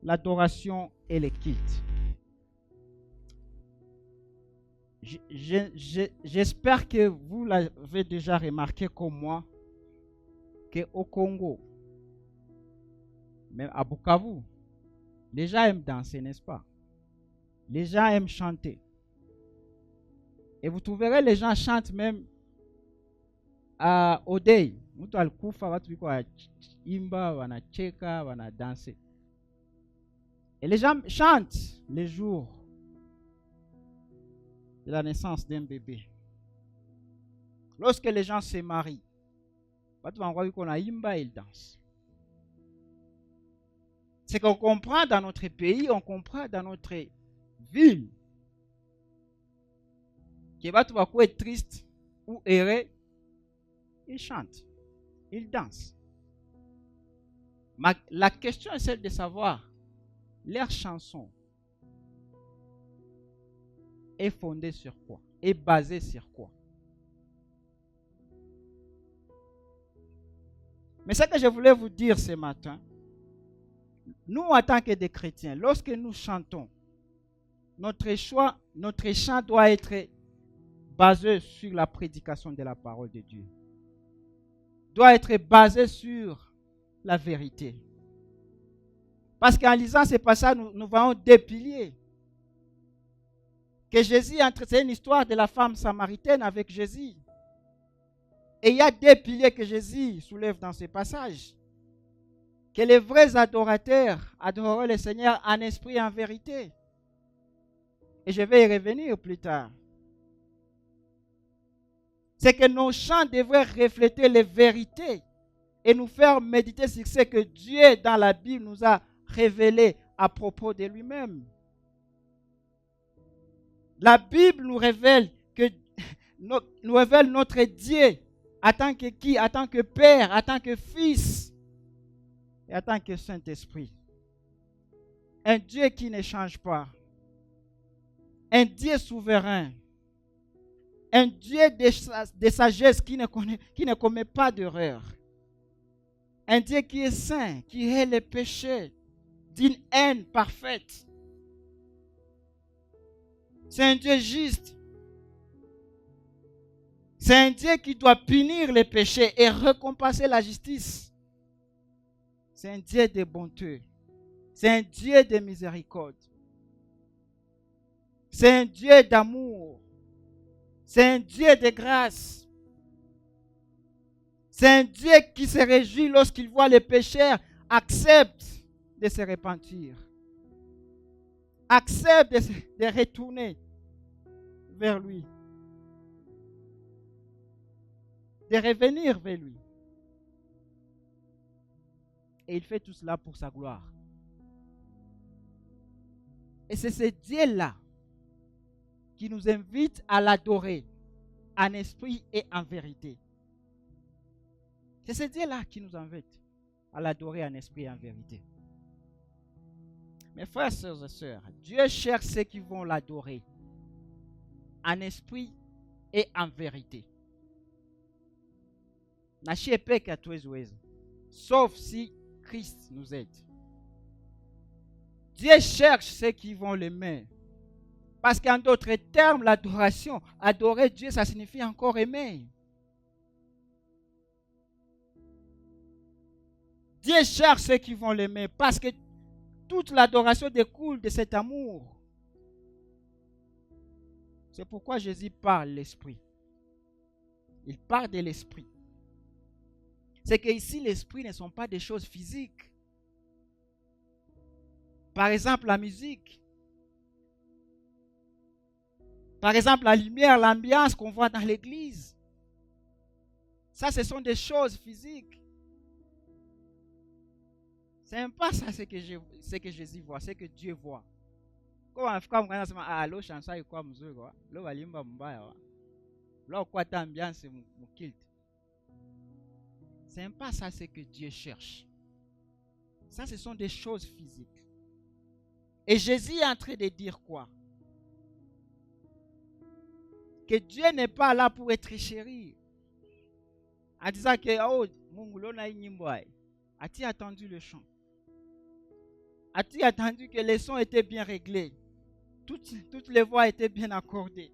l'adoration et le culte. J'espère que vous l'avez déjà remarqué comme moi, qu'au Congo, même à Bukavu, les gens aiment danser, n'est-ce pas? Les gens aiment chanter. Et vous trouverez les gens chantent même à Odei. Mtu alikufa, watu wiko waimba, wanacheka, wanadanser. Et les gens chantent les jours de la naissance d'un bébé. Lorsque les gens se marient, watu wanakuwa wiko naimba, ils dansent. C'est qu'on comprend dans notre pays, on comprend dans notre ville, que watu wakuwe triste ou heureux, ils chantent, ils dansent. La question est celle de savoir, leur chanson est fondée sur quoi? Est basée sur quoi? Mais ce que je voulais vous dire ce matin, nous en tant que des chrétiens, lorsque nous chantons, notre chant doit être basé sur la prédication de la parole de Dieu. Doit être basé sur la vérité. Parce qu'en lisant ce passage, nous voyons deux piliers. Que Jésus entre, c'est une histoire de la femme samaritaine avec Jésus. Et il y a deux piliers que Jésus soulève dans ce passage. Que les vrais adorateurs adoreront le Seigneur en esprit et en vérité. Et je vais y revenir plus tard. C'est que nos chants devraient refléter les vérités et nous faire méditer sur ce que Dieu dans la Bible nous a révélé à propos de lui-même. La Bible nous révèle notre Dieu en tant que qui? En tant que Père, en tant que Fils et en tant que Saint-Esprit. Un Dieu qui ne change pas. Un Dieu souverain. Un Dieu de sagesse qui ne commet pas d'erreur. Un Dieu qui est saint, qui hait les péchés d'une haine parfaite. C'est un Dieu juste. C'est un Dieu qui doit punir les péchés et récompenser la justice. C'est un Dieu de bonté. C'est un Dieu de miséricorde. C'est un Dieu d'amour. C'est un Dieu de grâce. C'est un Dieu qui se réjouit lorsqu'il voit les pécheurs acceptent de se repentir. Acceptent de retourner vers lui. De revenir vers lui. Et il fait tout cela pour sa gloire. Et c'est ce Dieu-là qui nous invite à l'adorer en esprit et en vérité. C'est ce Dieu-là qui nous invite à l'adorer en esprit et en vérité. Mes frères, sœurs et sœurs, Dieu cherche ceux qui vont l'adorer en esprit et en vérité. Sauf si Christ nous aide. Dieu cherche ceux qui vont l'aimer. Parce qu'en d'autres termes, l'adoration, adorer Dieu, ça signifie encore aimer. Dieu cherche ceux qui vont l'aimer parce que toute l'adoration découle de cet amour. C'est pourquoi Jésus parle de l'esprit. Il parle de l'esprit. C'est que ici, l'esprit ne sont pas des choses physiques. Par exemple, la musique. Par exemple, la lumière, l'ambiance qu'on voit dans l'église. Ça, ce sont des choses physiques. Ce n'est pas ça ce que Jésus voit, ce que Dieu voit. Quand on dit ah, l'eau chanson est quoi mzuri quoi, l'eau valimba mbaya wa, l'eau quoi ta ambiance mukilt. Ce n'est pas ça ce que Dieu cherche. Ça, ce sont des choses physiques. Et Jésus est en train de dire quoi? Que Dieu n'est pas là pour être chéri. En disant que oh, Mungu lona nyimbo ai. As-tu attendu le chant? As-tu attendu que les sons étaient bien réglés? Toutes les voix étaient bien accordées.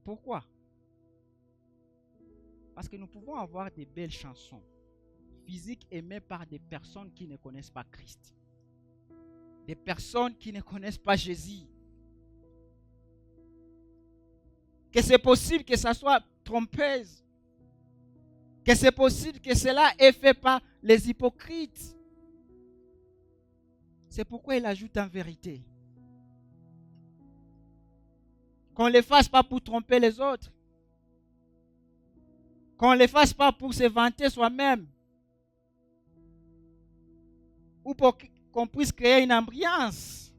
Pourquoi? Parce que nous pouvons avoir des belles chansons physiques aimées par des personnes qui ne connaissent pas Christ. Des personnes qui ne connaissent pas Jésus. Que c'est possible que ça soit trompeuse. Que c'est possible que cela est fait par les hypocrites. C'est pourquoi il ajoute en vérité. Qu'on ne les fasse pas pour tromper les autres. Qu'on ne les fasse pas pour se vanter soi-même. Ou pour qu'on puisse créer une ambiance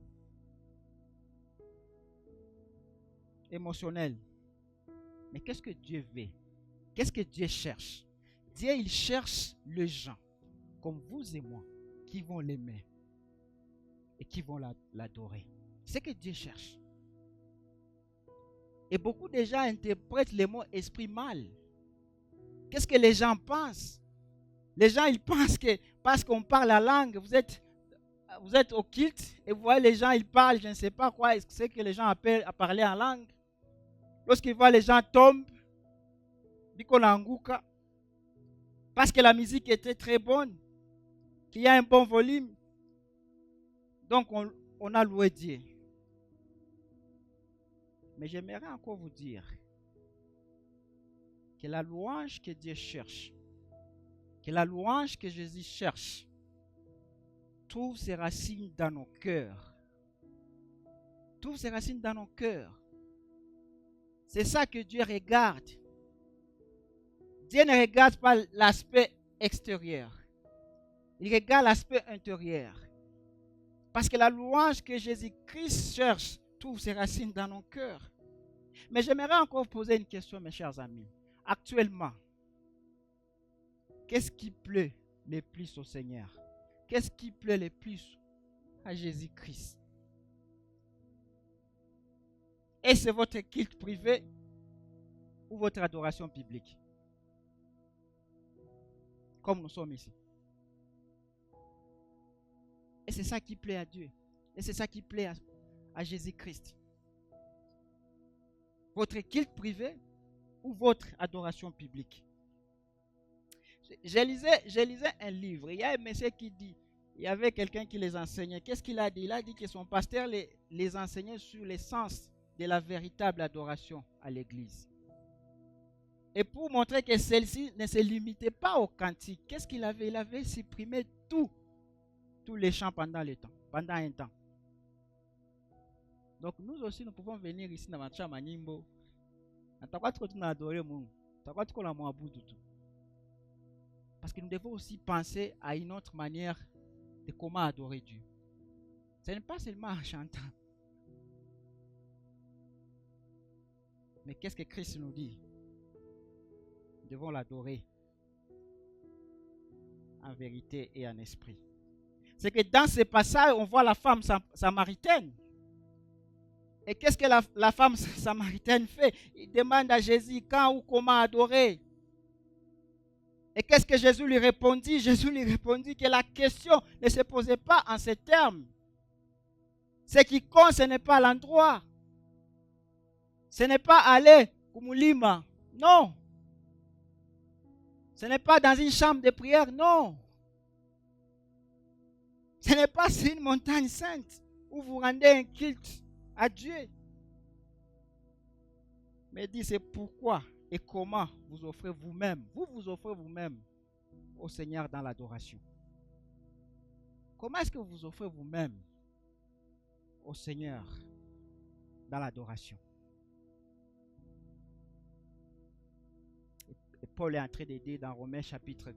émotionnelle. Mais qu'est-ce que Dieu veut? Qu'est-ce que Dieu cherche? Dieu, il cherche les gens, comme vous et moi, qui vont l'aimer et qui vont l'adorer. C'est ce que Dieu cherche. Et beaucoup de gens interprètent les mots esprit mal. Qu'est-ce que les gens pensent? Les gens, ils pensent que parce qu'on parle la langue, vous êtes au culte et vous voyez les gens, ils parlent, je ne sais pas quoi, c'est que les gens appellent à parler en langue. Lorsqu'ils voient les gens tombent, parce que la musique était très bonne, qu'il y a un bon volume, donc on a loué Dieu. Mais j'aimerais encore vous dire que la louange que Dieu cherche, que la louange que Jésus cherche, trouve ses racines dans nos cœurs. Trouve ses racines dans nos cœurs. C'est ça que Dieu regarde. Dieu ne regarde pas l'aspect extérieur. Il regarde l'aspect intérieur. Parce que la louange que Jésus-Christ cherche trouve ses racines dans nos cœurs. Mais j'aimerais encore poser une question, mes chers amis. Actuellement, qu'est-ce qui plaît le plus au Seigneur? Qu'est-ce qui plaît le plus à Jésus-Christ? Est-ce votre culte privé ou votre adoration publique? Comme nous sommes ici. Et c'est ça qui plaît à Dieu. Et c'est ça qui plaît à Jésus-Christ. Votre culte privé ou votre adoration publique? Je lisais un livre. Il y a un monsieur qui dit, il y avait quelqu'un qui les enseignait. Qu'est-ce qu'il a dit? Il a dit que son pasteur les enseignait sur l'essence de la véritable adoration à l'église. Et pour montrer que celle-ci ne se limitait pas au cantique, qu'est-ce qu'il avait? Il avait supprimé tous les chants pendant un temps. Donc nous aussi, nous pouvons venir ici dans notre chambre. Parce que nous devons aussi penser à une autre manière de comment adorer Dieu. Ce n'est pas seulement en chantant. Mais qu'est-ce que Christ nous dit? Nous devons l'adorer en vérité et en esprit. C'est que dans ce passage, on voit la femme samaritaine. Et qu'est-ce que la femme samaritaine fait? Il demande à Jésus quand ou comment adorer. Et qu'est-ce que Jésus lui répondit? Jésus lui répondit que la question ne se posait pas en ces termes. Ce qui compte, ce n'est pas l'endroit. Ce n'est pas aller Kumulima. Non. Ce n'est pas dans une chambre de prière. Non. Ce n'est pas sur une montagne sainte où vous rendez un culte à Dieu. Mais dit, c'est pourquoi et comment vous offrez vous-même. Vous offrez vous-même au Seigneur dans l'adoration. Comment est-ce que vous offrez vous-même au Seigneur dans l'adoration? Et Paul est en train de dire dans Romains chapitre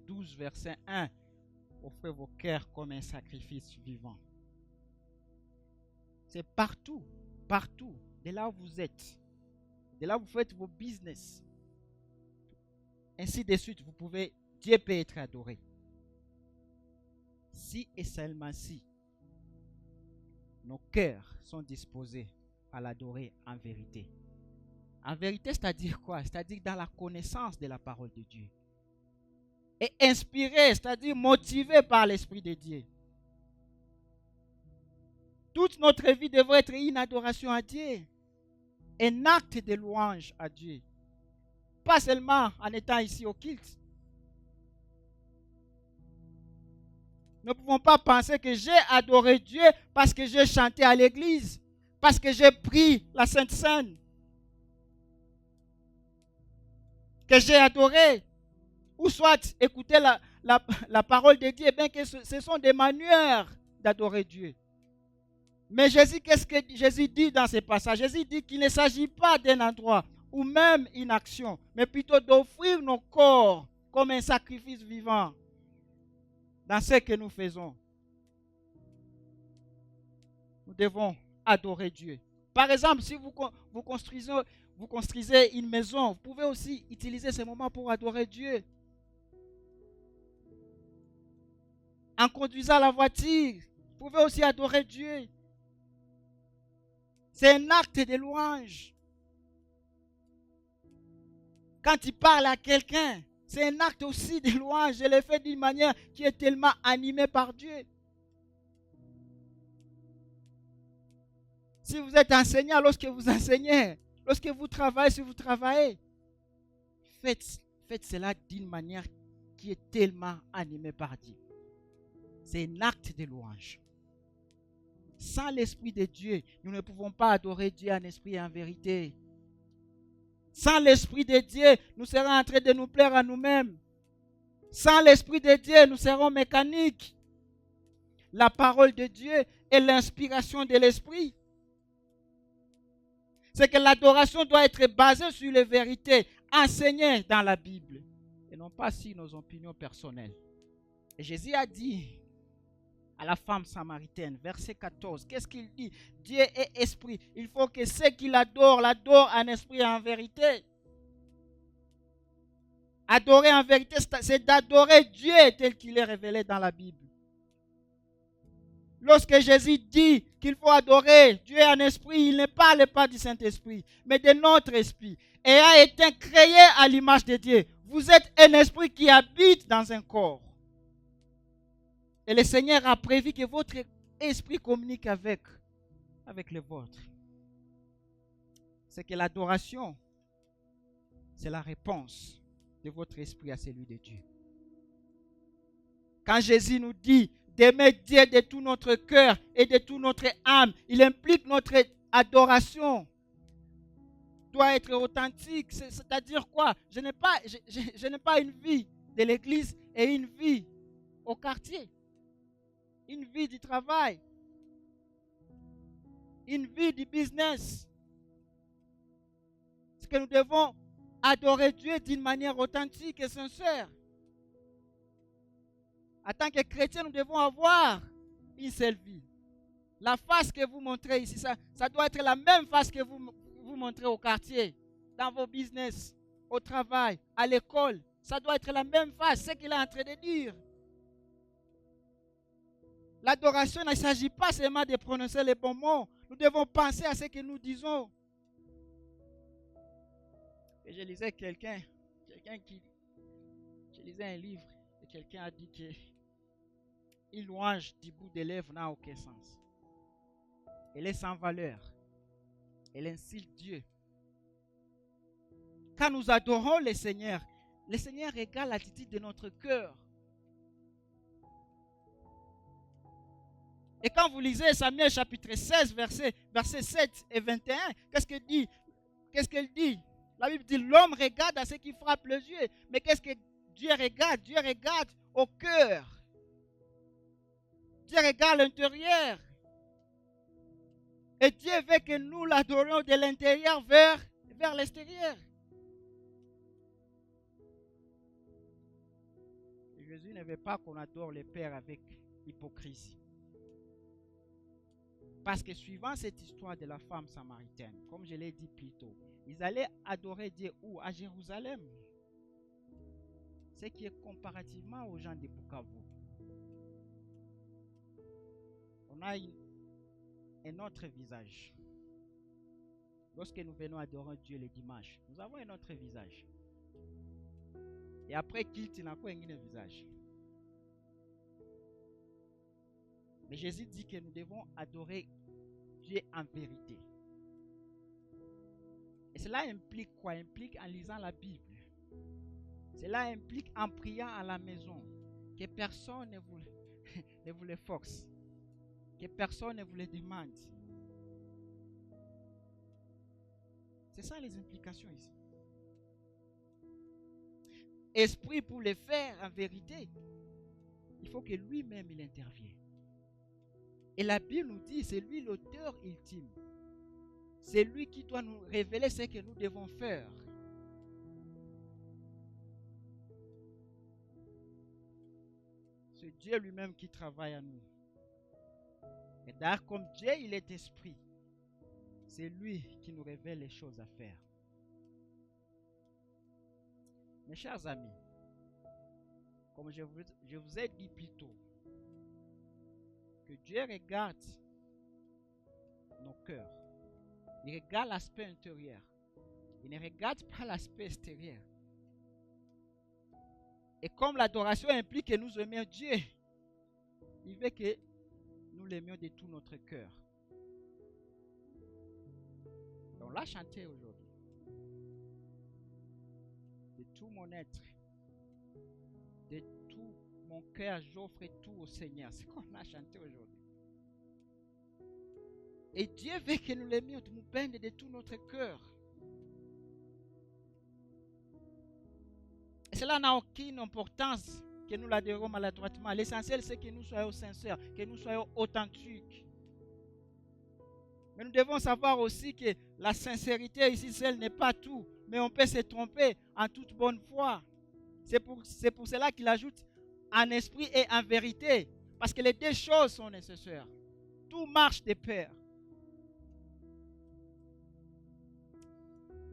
12, verset 1, offrez vos cœurs comme un sacrifice vivant. C'est partout, de là où vous êtes, de là où vous faites vos business. Ainsi de suite, Dieu peut être adoré. Si et seulement si nos cœurs sont disposés à l'adorer en vérité. En vérité, c'est-à-dire quoi? C'est-à-dire dans la connaissance de la parole de Dieu. et inspiré, c'est-à-dire motivé par l'Esprit de Dieu. Toute notre vie devrait être une adoration à Dieu, un acte de louange à Dieu. Pas seulement en étant ici au culte. Nous ne pouvons pas penser que j'ai adoré Dieu parce que j'ai chanté à l'église, parce que j'ai pris la Sainte Seine, que j'ai adoré, ou soit écouter la parole de Dieu, bien que ce sont des manières d'adorer Dieu. Mais Jésus, qu'est-ce que Jésus dit dans ce passage? Jésus dit qu'il ne s'agit pas d'un endroit ou même une action, mais plutôt d'offrir nos corps comme un sacrifice vivant dans ce que nous faisons. Nous devons adorer Dieu. Par exemple, si vous construisez une maison, vous pouvez aussi utiliser ce moment pour adorer Dieu. En conduisant la voiture, vous pouvez aussi adorer Dieu. C'est un acte de louange. Quand tu parles à quelqu'un, c'est un acte aussi de louange. Je le fais d'une manière qui est tellement animée par Dieu. Si vous êtes enseignant, lorsque vous enseignez, lorsque vous travaillez, si vous travaillez, faites cela d'une manière qui est tellement animée par Dieu. C'est un acte de louange. Sans l'Esprit de Dieu, nous ne pouvons pas adorer Dieu en esprit et en vérité. Sans l'Esprit de Dieu, nous serons en train de nous plaire à nous-mêmes. Sans l'Esprit de Dieu, nous serons mécaniques. La parole de Dieu est l'inspiration de l'Esprit. C'est que l'adoration doit être basée sur les vérités enseignées dans la Bible et non pas sur nos opinions personnelles. Et Jésus a dit à la femme samaritaine, verset 14, qu'est-ce qu'il dit? Dieu est esprit. Il faut que ceux qui l'adorent en esprit et en vérité. Adorer en vérité, c'est d'adorer Dieu tel qu'il est révélé dans la Bible. Lorsque Jésus dit qu'il faut adorer Dieu en esprit, il ne parle pas du Saint-Esprit, mais de notre esprit. Et a été créé à l'image de Dieu. Vous êtes un esprit qui habite dans un corps. Et le Seigneur a prévu que votre esprit communique avec le vôtre. C'est que l'adoration, c'est la réponse de votre esprit à celui de Dieu. Quand Jésus nous dit d'aimer Dieu de tout notre cœur et de toute notre âme, il implique notre adoration doit être authentique. C'est-à-dire quoi? Je n'ai pas une vie de l'église et une vie au quartier. Une vie du travail. Une vie du business. C'est que nous devons adorer Dieu d'une manière authentique et sincère. En tant que chrétiens, nous devons avoir une seule vie. La face que vous montrez ici, ça doit être la même face que vous montrez au quartier, dans vos business, au travail, à l'école. Ça doit être la même face, c'est ce qu'il est en train de dire. L'adoration, il ne s'agit pas seulement de prononcer les bons mots. Nous devons penser à ce que nous disons. Et je lisais je lisais un livre, et quelqu'un a dit que une louange du bout des lèvres n'a aucun sens. Elle est sans valeur. Elle insulte Dieu. Quand nous adorons le Seigneur regarde l'attitude de notre cœur. Et quand vous lisez Samuel chapitre 16, versets 7 et 21, qu'est-ce qu'elle dit? La Bible dit, l'homme regarde à ce qui frappe les yeux. Mais qu'est-ce que Dieu regarde? Dieu regarde au cœur. Dieu regarde l'intérieur. Et Dieu veut que nous l'adorions de l'intérieur vers l'extérieur. Jésus ne veut pas qu'on adore le Père avec hypocrisie. Parce que suivant cette histoire de la femme samaritaine, comme je l'ai dit plus tôt, ils allaient adorer Dieu où? À Jérusalem. Ce qui est comparativement aux gens de Bukavu. On a un autre visage. Lorsque nous venons adorer Dieu le dimanche, nous avons un autre visage. Et après qu'il tient encore un visage. Mais Jésus dit que nous devons adorer Dieu en vérité. Et cela implique quoi? Implique en lisant la Bible. Cela implique en priant à la maison. Que personne ne vous le force. Que personne ne vous le demande. C'est ça les implications ici. Esprit pour le faire en vérité, il faut que lui-même il intervienne. Et la Bible nous dit, c'est lui l'auteur ultime. C'est lui qui doit nous révéler ce que nous devons faire. C'est Dieu lui-même qui travaille à nous. Et d'ailleurs, comme Dieu, il est esprit, c'est lui qui nous révèle les choses à faire. Mes chers amis, comme je vous ai dit plus tôt, que Dieu regarde nos cœurs. Il regarde l'aspect intérieur. Il ne regarde pas l'aspect extérieur. Et comme l'adoration implique que nous aimions Dieu, il veut que nous l'aimions de tout notre cœur. On l'a chanté aujourd'hui. De tout mon être, de tout mon cœur, j'offre tout au Seigneur. C'est ce qu'on a chanté aujourd'hui. Et Dieu veut que nous l'aimions, nous peine de tout notre cœur. Et cela n'a aucune importance que nous l'adhérons maladroitement. L'essentiel, c'est que nous soyons sincères, que nous soyons authentiques. Mais nous devons savoir aussi que la sincérité ici, celle n'est pas tout. Mais on peut se tromper en toute bonne foi. C'est pour cela qu'il ajoute en esprit et en vérité. Parce que les deux choses sont nécessaires. Tout marche de pair.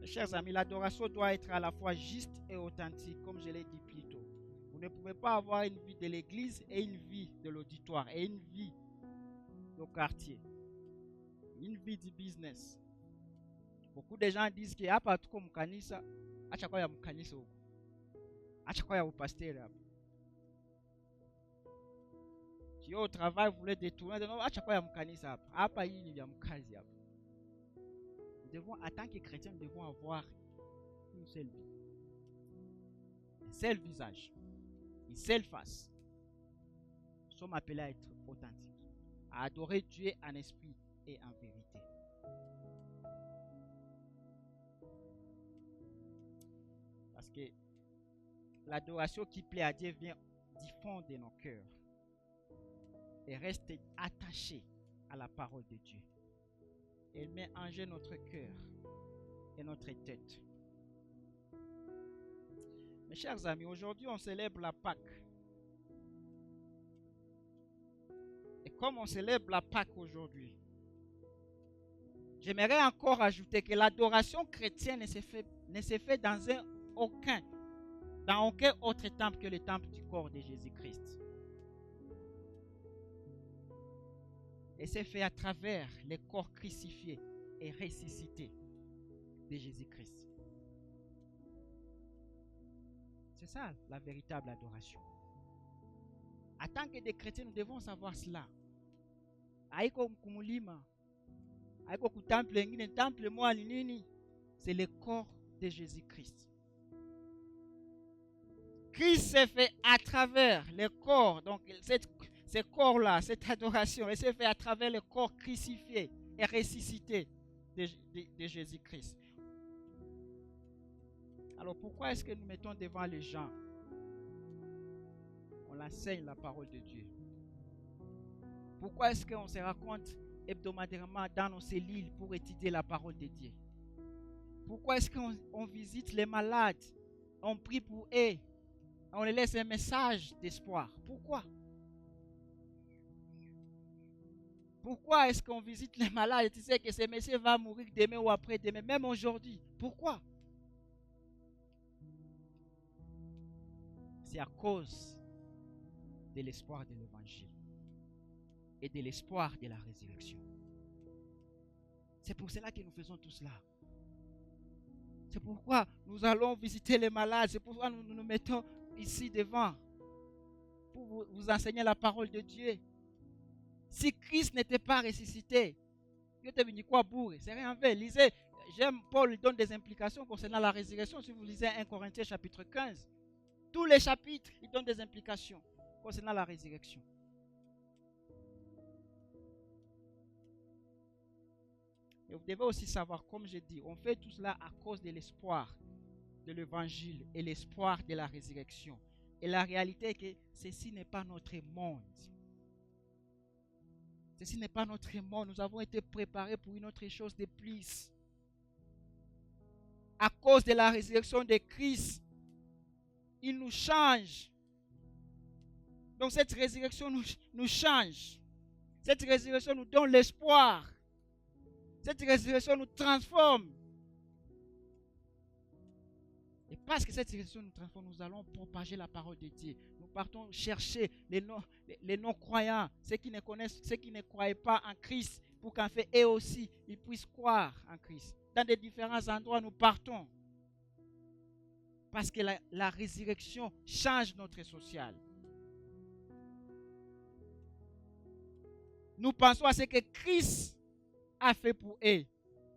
Mes chers amis, l'adoration doit être à la fois juste et authentique, comme je l'ai dit plus tôt. Vous ne pouvez pas avoir une vie de l'église et une vie de l'auditoire et une vie au quartier. Une vie du business. Beaucoup de gens disent que hapa tuko mkanisa, acha kwa ya mkanisa huko. Acha kwa ya upasteur hapa. Si au travail vous voulez détourner, acha kwa ya mkanisa hapa. Hapa hii ni ya mkazi hapa. Nous devons, en tant que chrétiens, nous devons avoir une seule vie, un seul visage, une seule face. Nous sommes appelés à être authentiques, à adorer Dieu en esprit et en vérité. Parce que l'adoration qui plaît à Dieu vient du fond de nos cœurs et reste attachée à la parole de Dieu. Elle met en jeu notre cœur et notre tête. Mes chers amis, aujourd'hui on célèbre la Pâque. Et comme on célèbre la Pâque aujourd'hui, j'aimerais encore ajouter que l'adoration chrétienne ne se fait dans aucun autre temple que le temple du corps de Jésus-Christ. Et c'est fait à travers le corps crucifié et ressuscité de Jésus-Christ. C'est ça la véritable adoration. En tant que des chrétiens, nous devons savoir cela. Haiko kumulima, haiko kutemple ingine, temple moja ni nini? C'est le corps de Jésus-Christ. Christ s'est fait à travers le corps, donc ce corps-là, cette adoration, elle s'est fait à travers le corps crucifié et ressuscité de Jésus-Christ. Alors pourquoi est-ce que nous mettons devant les gens? On enseigne la parole de Dieu. Pourquoi est-ce qu'on se raconte hebdomadairement dans nos cellules pour étudier la parole de Dieu? Pourquoi est-ce qu'on visite les malades? On prie pour eux. On les laisse un message d'espoir. Pourquoi? Pourquoi est-ce qu'on visite les malades et tu sais que ce monsieur va mourir demain ou après-demain, même aujourd'hui? Pourquoi? C'est à cause de l'espoir de l'évangile et de l'espoir de la résurrection. C'est pour cela que nous faisons tout cela. C'est pourquoi nous allons visiter les malades. C'est pourquoi nous nous mettons ici devant pour vous enseigner la parole de Dieu. Si Christ n'était pas ressuscité, c'est rien fait. Lisez, Paul donne des implications concernant la résurrection. Si vous lisez 1 Corinthiens chapitre 15, tous les chapitres, il donne des implications concernant la résurrection. Et vous devez aussi savoir, comme je dis, on fait tout cela à cause de l'espoir de l'évangile et l'espoir de la résurrection. Et la réalité est que ceci n'est pas notre monde. Ceci n'est pas notre monde. Nous avons été préparés pour une autre chose de plus. À cause de la résurrection de Christ, il nous change. Donc cette résurrection nous change. Cette résurrection nous donne l'espoir. Cette résurrection nous transforme. Et parce que cette résurrection nous transforme, nous allons propager la parole de Dieu. Nous partons chercher les non-croyants, ceux qui ne croyaient pas en Christ, pour qu'en fait, eux aussi, ils puissent croire en Christ. Dans des différents endroits, nous partons. Parce que la résurrection change notre social. Nous pensons à ce que Christ a fait pour eux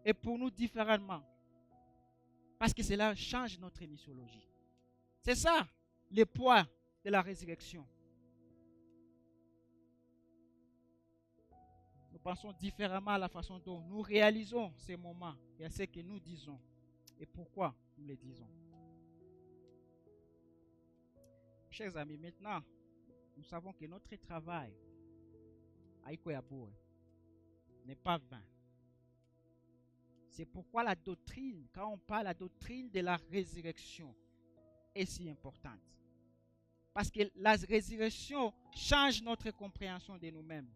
et pour nous différemment. Parce que cela change notre missiologie. C'est ça le poids de la résurrection. Nous pensons différemment à la façon dont nous réalisons ces moments et à ce que nous disons et pourquoi nous les disons. Chers amis, maintenant, nous savons que notre travail à Ikoyaboure n'est pas vain. C'est pourquoi la doctrine, quand on parle de la doctrine de la résurrection, est si importante. Parce que la résurrection change notre compréhension de nous-mêmes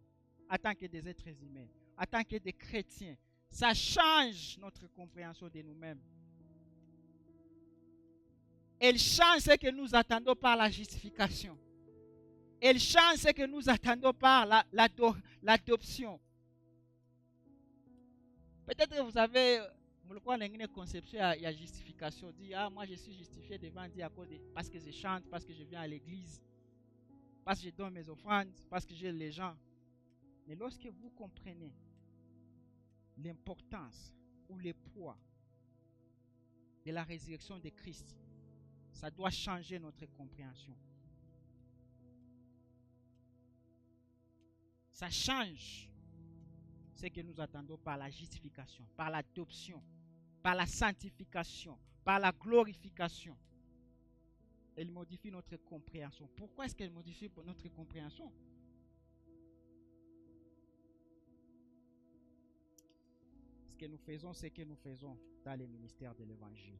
en tant que des êtres humains, en tant que des chrétiens. Ça change notre compréhension de nous-mêmes. Elle change ce que nous attendons par la justification. Elle change ce que nous attendons par l'adoption. Peut-être que vous avez une conception à la justification. Dit, moi je suis justifié devant Dieu parce que je chante, parce que je viens à l'église, parce que je donne mes offrandes, parce que j'aide les gens. Mais lorsque vous comprenez l'importance ou le poids de la résurrection de Christ, ça doit changer notre compréhension. Ça change ce que nous attendons par la justification, par l'adoption, par la sanctification, par la glorification. Elle modifie notre compréhension. Pourquoi est-ce qu'elle modifie notre compréhension? Ce que nous faisons, c'est que nous faisons dans le ministère de l'Évangile.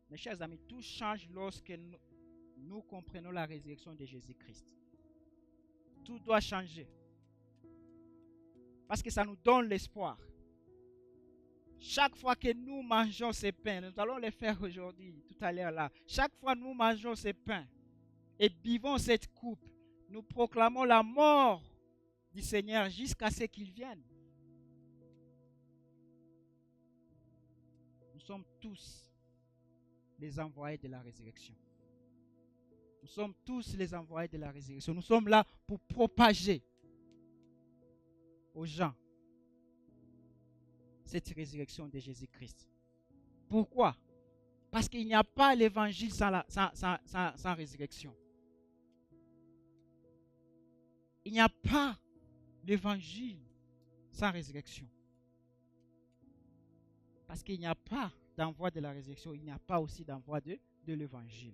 Mes chers amis, tout change lorsque nous comprenons la résurrection de Jésus-Christ. Tout doit changer. Parce que ça nous donne l'espoir. Chaque fois que nous mangeons ces pains, nous allons le faire aujourd'hui, tout à l'heure là. Chaque fois que nous mangeons ces pains et buvons cette coupe, nous proclamons la mort du Seigneur jusqu'à ce qu'il vienne. Nous sommes tous les envoyés de la résurrection. Nous sommes tous les envoyés de la résurrection. Nous sommes là pour propager aux gens cette résurrection de Jésus-Christ. Pourquoi? Parce qu'il n'y a pas l'évangile sans résurrection. Il n'y a pas l'évangile sans résurrection. Parce qu'il n'y a pas d'envoi de la résurrection, il n'y a pas aussi d'envoi de l'évangile.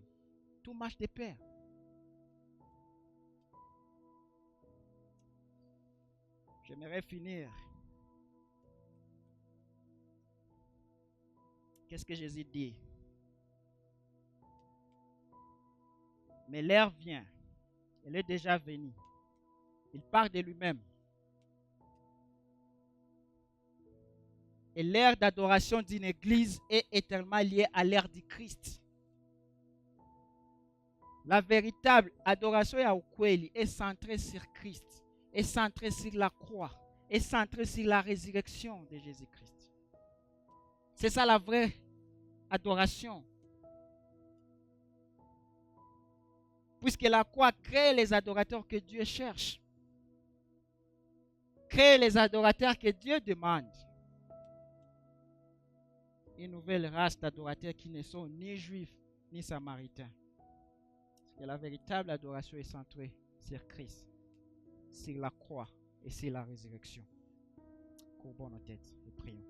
Tout marche de pair. J'aimerais finir. Qu'est-ce que Jésus dit? Mais l'heure vient. Elle est déjà venue. Il parle de lui-même. Et l'ère d'adoration d'une église est éternellement liée à l'ère du Christ. La véritable adoration à Okweli est centrée sur Christ, est centrée sur la croix, est centrée sur la résurrection de Jésus-Christ. C'est ça la vraie adoration. Puisque la croix crée les adorateurs que Dieu cherche. Crée les adorateurs que Dieu demande. Une nouvelle race d'adorateurs qui ne sont ni juifs ni samaritains. Parce que la véritable adoration est centrée sur Christ, sur la croix et sur la résurrection. Courbons nos têtes et prions.